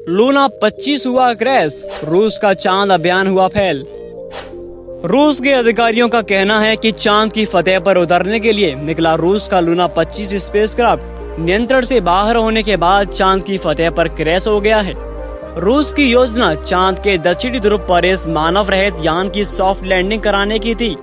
Luna 25 हुआ crash, रूस का चांद अभियान हुआ फेल। रूस के अधिकारियों का कहना है कि चांद की फतह पर उतरने के लिए निकला रूस का लूना 25 स्पेसक्राफ्ट नियंत्रण से बाहर होने के बाद चांद की फतह पर क्रैश हो गया है। रूस की योजना चांद के दक्षिणी ध्रुव पर इस मानव रहित यान की सॉफ्ट लैंडिंग कराने की थी,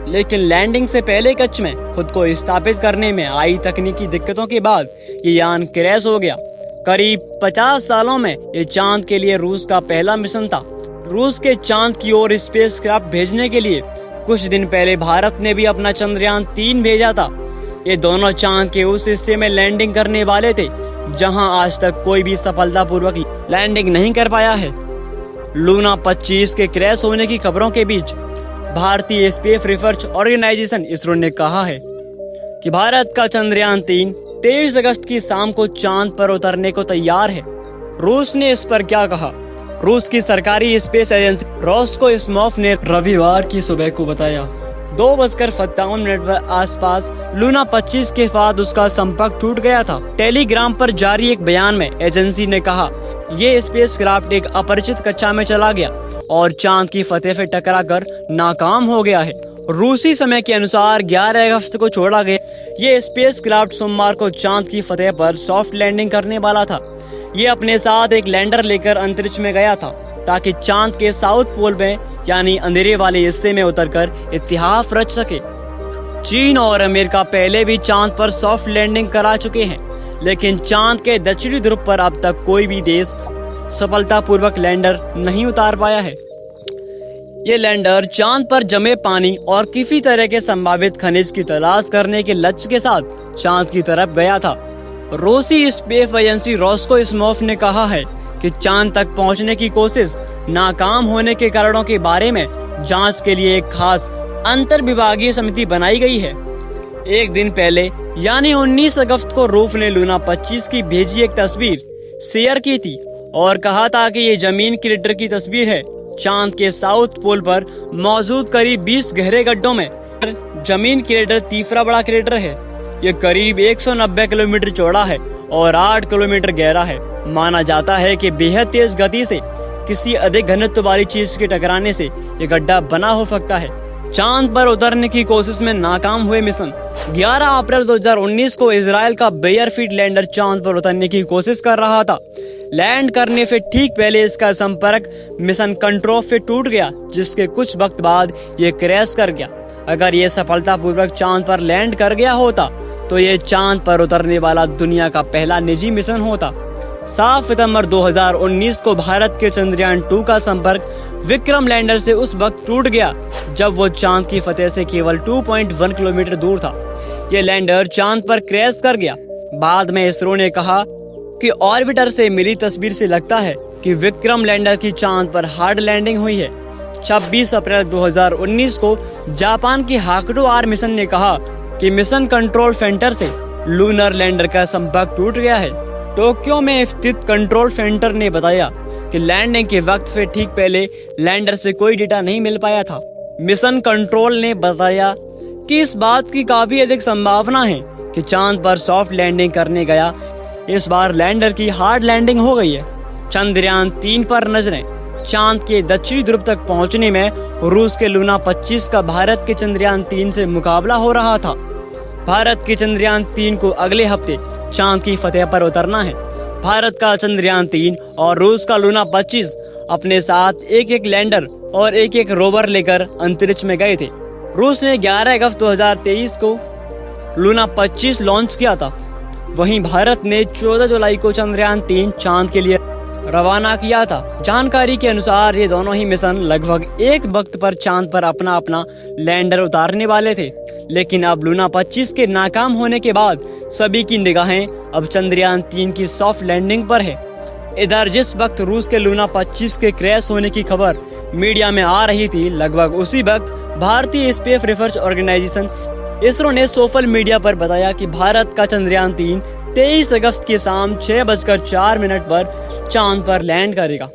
लेकिन लैंडिंग से पहले कक्ष में खुद को स्थापित करने में आई तकनीकी दिक्कतों के बाद ये यान क्रैश हो गया। करीब 50 सालों में ये चांद के लिए रूस का पहला मिशन था। रूस के चांद की ओर स्पेसक्राफ्ट भेजने के लिए कुछ दिन पहले भारत ने भी अपना चंद्रयान 3 भेजा था। ये दोनों चांद के उस हिस्से में लैंडिंग करने वाले थे जहां आज तक कोई भी सफलतापूर्वक लैंडिंग नहीं कर पाया है। लूना 25 के क्रैश होने की खबरों के बीच भारतीय स्पेस रिसर्च ऑर्गेनाइजेशन इसरो ने कहा है कि भारत का चंद्रयान 3 23 अगस्त की शाम को चांद पर उतरने को तैयार है। रूस ने इस पर क्या कहा? रूस की सरकारी स्पेस एजेंसी रोसकोस्मोस ने रविवार की सुबह को बताया 2:57 पर आसपास लूना 25 के बाद उसका संपर्क टूट गया था। टेलीग्राम पर जारी एक बयान में एजेंसी ने कहा, ये स्पेसक्राफ्ट एक अपरिचित कक्षा में चला गया और चांद की फतह से टकराकर नाकाम हो गया है। रूसी समय के अनुसार 11 अगस्त को छोड़ा गया ये स्पेसक्राफ्ट सोमवार को चांद की फतह पर सॉफ्ट लैंडिंग करने वाला था। ये अपने साथ एक लैंडर लेकर अंतरिक्ष में गया था ताकि चांद के साउथ पोल में यानी अंधेरे वाले हिस्से में उतरकर इतिहास रच सके। चीन और अमेरिका पहले भी चांद पर सॉफ्ट लैंडिंग करा चुके हैं, लेकिन चांद के दक्षिणी ध्रुव पर अब तक कोई भी देश सफलतापूर्वक लैंडर नहीं उतार पाया है। ये लैंडर चांद पर जमे पानी और किसी तरह के संभावित खनिज की तलाश करने के लक्ष्य के साथ चांद की तरफ गया था। रूसी स्पेस एजेंसी रोसकोस्मोस ने कहा है कि चांद तक पहुंचने की कोशिश नाकाम होने के कारणों के बारे में जांच के लिए एक खास अंतर्विभागीय समिति बनाई गई है। एक दिन पहले यानी 19 अगस्त को रूस ने लूना 25 की भेजी एक तस्वीर शेयर की थी और कहा था कि ये जमीन क्रेटर की तस्वीर है। चांद के साउथ पोल पर मौजूद करीब 20 गहरे गड्ढों में जमीन क्रेटर तीसरा बड़ा क्रेटर है। ये करीब 190 किलोमीटर चौड़ा है और 8 किलोमीटर गहरा है। माना जाता है कि बेहद तेज गति से किसी अधिक घनत्व वाली चीज के टकराने से ये गड्ढा बना हो सकता है। चांद पर उतरने की कोशिश में नाकाम हुए मिशन 11 अप्रैल 2019 को इजराइल का बेयरफील्ड लैंडर चांद पर उतरने की कोशिश कर रहा था। लैंड करने से ठीक पहले इसका संपर्क मिशन कंट्रोल से टूट गया, जिसके कुछ वक्त बाद ये क्रैश कर गया। अगर ये सफलतापूर्वक चांद पर लैंड कर गया होता तो ये चांद पर उतरने वाला दुनिया का पहला निजी मिशन होता। 7 सितंबर 2019 को भारत के चंद्रयान 2 का संपर्क विक्रम लैंडर से उस वक्त टूट गया जब वो चांद की फतह से केवल 2.1 किलोमीटर दूर था। ये लैंडर चांद पर क्रैश कर गया। बाद में इसरो ने कहा कि ऑर्बिटर से मिली तस्वीर से लगता है कि विक्रम लैंडर की चांद पर हार्ड लैंडिंग हुई है। 26 अप्रैल 2019 को जापान की हाकुडो आर मिशन ने कहा कि मिशन कंट्रोल सेंटर से लूनर लैंडर का संपर्क टूट गया है। टोक्यो में स्थित कंट्रोल सेंटर ने बताया कि लैंडिंग के वक्त से ठीक पहले लैंडर से कोई डेटा नहीं मिल पाया था। मिशन कंट्रोल ने बताया कि इस बात की काफी अधिक संभावना है कि चांद पर सॉफ्ट लैंडिंग करने गया इस बार लैंडर की हार्ड लैंडिंग हो गई है। चंद्रयान 3 पर नजरें। चांद के दक्षिणी ध्रुव तक पहुंचने में रूस के लूना 25 का भारत के चंद्रयान 3 से मुकाबला हो रहा था। भारत के चंद्रयान 3 को अगले हफ्ते चांद की फतह पर उतरना है। भारत का चंद्रयान 3 और रूस का लूना 25 अपने साथ एक लैंडर और एक रोवर लेकर अंतरिक्ष में गए थे। रूस ने 11 अगस्त 2023 को लूना 25 लॉन्च किया था। वहीं भारत ने 14 जुलाई को चंद्रयान 3 चांद के लिए रवाना किया था। जानकारी के अनुसार ये दोनों ही मिशन लगभग एक वक्त पर चांद पर अपना अपना लैंडर उतारने वाले थे, लेकिन अब लूना 25 के नाकाम होने के बाद सभी की निगाहें अब चंद्रयान 3 की सॉफ्ट लैंडिंग पर है। इधर जिस वक्त रूस के लूना 25 के क्रैश होने की खबर मीडिया में आ रही थी, लगभग उसी वक्त भारतीय स्पेस रिसर्च ऑर्गेनाइजेशन इसरो ने सोशल मीडिया पर बताया कि भारत का चंद्रयान 3 23 अगस्त की शाम 6:04 पर चांद पर लैंड करेगा।